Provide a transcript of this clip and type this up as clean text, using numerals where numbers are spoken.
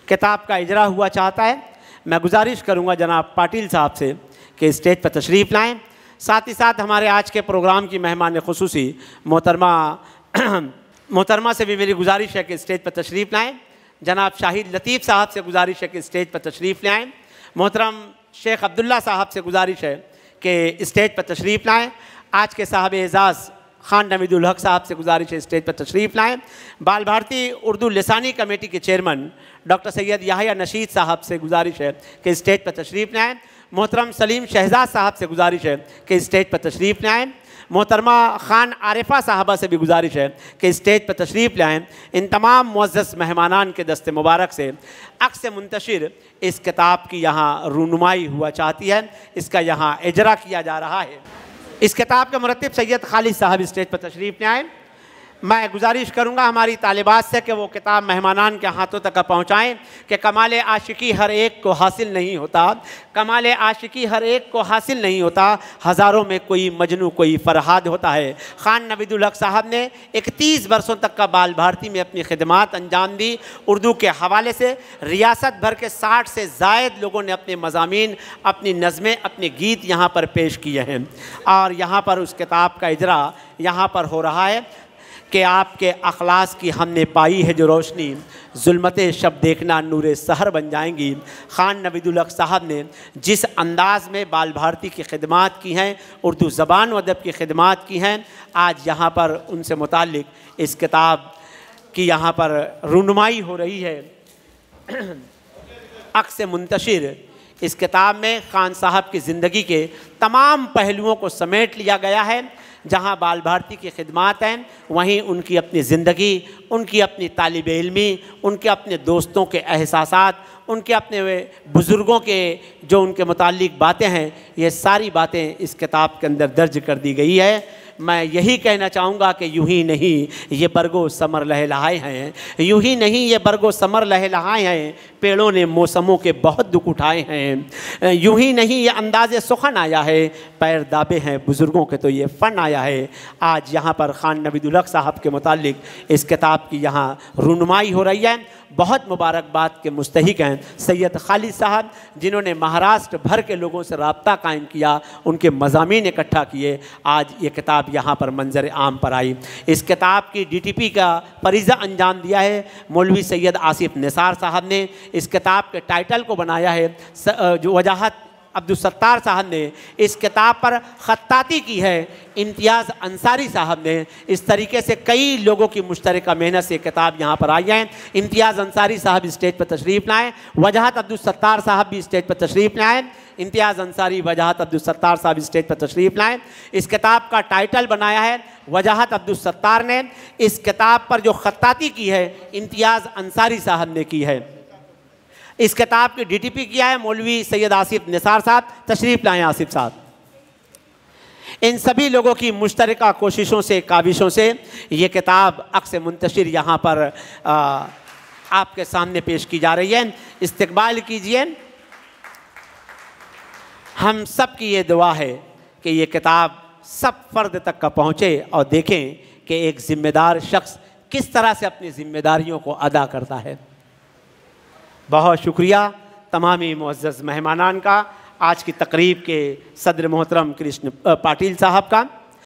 किताब का इजरा हुआ चाहता है। मैं गुजारिश करूँगा जनाब पाटिल साहब से कि स्टेज पर तशरीफ़ लाएँ। साथ ही साथ हमारे आज के प्रोग्राम की मेहमान खुसूसी मोहतरमा से भी मेरी गुजारिश है कि स्टेज पर तशरीफ़ लाएँ। जनाब शाहिद लतीफ़ साहब से गुजारिश है कि स्टेज पर तशरीफ़ लाएँ। मोहतरम शेख अब्दुल्ला साहब से गुजारिश है कि स्टेज पर तशरीफ़ लाएँ। आज के साहब एजाज़ खान नवीदुल हक साहब से गुजारिश है स्टेज पर तशरीफ़ लाएँ। बाल भारती उर्दू लिसानी कमेटी के चेयरमैन डॉक्टर सैयद याहिया नशीद साहब से गुजारिश है कि स्टेज पर तशरीफ़ लाएँ। मोहतरम सलीम शहजाद साहब से गुजारिश है कि स्टेज पर तशरीफ़ लाएँ। मोहतरमा ख़ान आरिफा साहबा से भी गुजारिश है कि स्टेज पर तशरीफ़ लाएँ। इन तमाम मुअज़्ज़ज़ मेहमानान के दस्ते मुबारक से अक्स मुंतशिर इस किताब की यहाँ रूनुमाई हुआ चाहती है, इसका यहाँ इजरा किया जा रहा है। इस किताब के मुरत्तिब सैयद खालिद साहब स्टेज पर तशरीफ़ लाएँ। मैं गुजारिश करूँगा हमारी तालिबात से कि वो किताब मेहमानान के हाथों तक पहुँचाएँ कि कमाल आशिकी हर एक को हासिल नहीं होता, कमाल आशिकी हर एक को हासिल नहीं होता, हज़ारों में कोई मजनू कोई फ़रहाद होता है। ख़ान नवीदुल हक साहब ने 31 बरसों तक का बाल भारती में अपनी खिदमात अंजाम दी। उर्दू के हवाले से रियासत भर के 60 से ज़ायद लोगों ने अपने मज़ामीन, अपनी नज़में, अपने गीत यहाँ पर पेश किए हैं और यहाँ पर उस किताब का इजरा यहाँ पर हो रहा है कि आपके अखलास की हमने पाई है जो रोशनी, जुल्मत शब देखना नूरे सहर बन जाएंगी। ख़ान नवीदुल हक साहब ने जिस अंदाज़ में बाल भारती की खिदमात की हैं, उर्दू ज़बान व अदब की खिदमात की हैं, आज यहाँ पर उनसे मुताल्लिक़ इस किताब की यहाँ पर रूनुमाई हो रही है। अक्स मुंतशिर इस किताब में ख़ान साहब की ज़िंदगी के तमाम पहलुओं को समेट लिया गया है। जहाँ बाल भारती की खिदमात हैं, वहीं उनकी अपनी ज़िंदगी, उनकी अपनी तालिब इल्मी, उनके अपने दोस्तों के एहसासात, उनके अपने बुज़ुर्गों के जो उनके मुताल्लिक़ बातें हैं, ये सारी बातें इस किताब के अंदर दर्ज कर दी गई है। मैं यही कहना चाहूँगा कि यूँ ही नहीं ये बरगो समर लहलहाए हैं, यूँ ही नहीं ये बरगो समर लहलहाए हैं, पेड़ों ने मौसमों के बहुत दुख उठाए हैं। यूँ ही नहीं ये अंदाज़े सुखन आया है, पैर दाबे हैं बुज़ुर्गों के तो ये फ़न आया है। आज यहाँ पर ख़ान नवीदुल हक साहब के मुताल्लिक़ इस किताब की यहाँ रूनुमाई हो रही है। बहुत मुबारकबाद के मुस्तहिक हैं सैयद खालिद साहब, जिन्होंने महाराष्ट्र भर के लोगों से रब्ता कायम किया, उनके मज़ामीन इकट्ठा किए, आज ये किताब यहाँ पर मंजर आम पर आई। इस किताब की DTP का फरीज़ा अंजाम दिया है मौलवी सैयद आसिफ निसार साहब ने। इस किताब के टाइटल को बनाया है जो वजाहत अब्दुल सत्तार साहब ने। इस किताब पर ख़त्ताती की है इम्तियाज़ अंसारी साहब ने। इस तरीके से कई लोगों की मुश्तरका मेहनत से किताब यहाँ पर आई है। इम्तियाज़ अंसारी साहब स्टेज पर तशरीफ़ लाएँ, वजाहत अब्दुल सत्तार साहब भी स्टेज पर तशरीफ़ लाएँ। इम्तियाज़ अंसारी, वजाहत अब्दुल सत्तार साहब स्टेज पर तशरीफ़ लाएँ। इस किताब का टाइटल बनाया है वजाहत अब्दुल सत्तार ने। इस किताब पर जो ख़त्ताती की है इम्तियाज़ अंसारी साहब ने की है। इस किताब की DTP किया है मौलवी सैयद आसिफ निसार साहब। तशरीफ़ लाएँ आसिफ साहब। इन सभी लोगों की मुश्तरका कोशिशों से, काविशों से ये किताब अक्स मुंतशिर यहाँ पर आपके सामने पेश की जा रही है। इस्तकबाल कीजिए। हम सब की ये दुआ है कि ये किताब सब फ़र्द तक का पहुँचे और देखें कि एक ज़िम्मेदार शख्स किस तरह से अपनी ज़िम्मेदारियों को अदा करता है। बहुत शुक्रिया तमामी मुअज़्ज़ज़ मेहमानान का, आज की तकरीब के सदर मोहतरम कृष्ण पाटिल साहब का।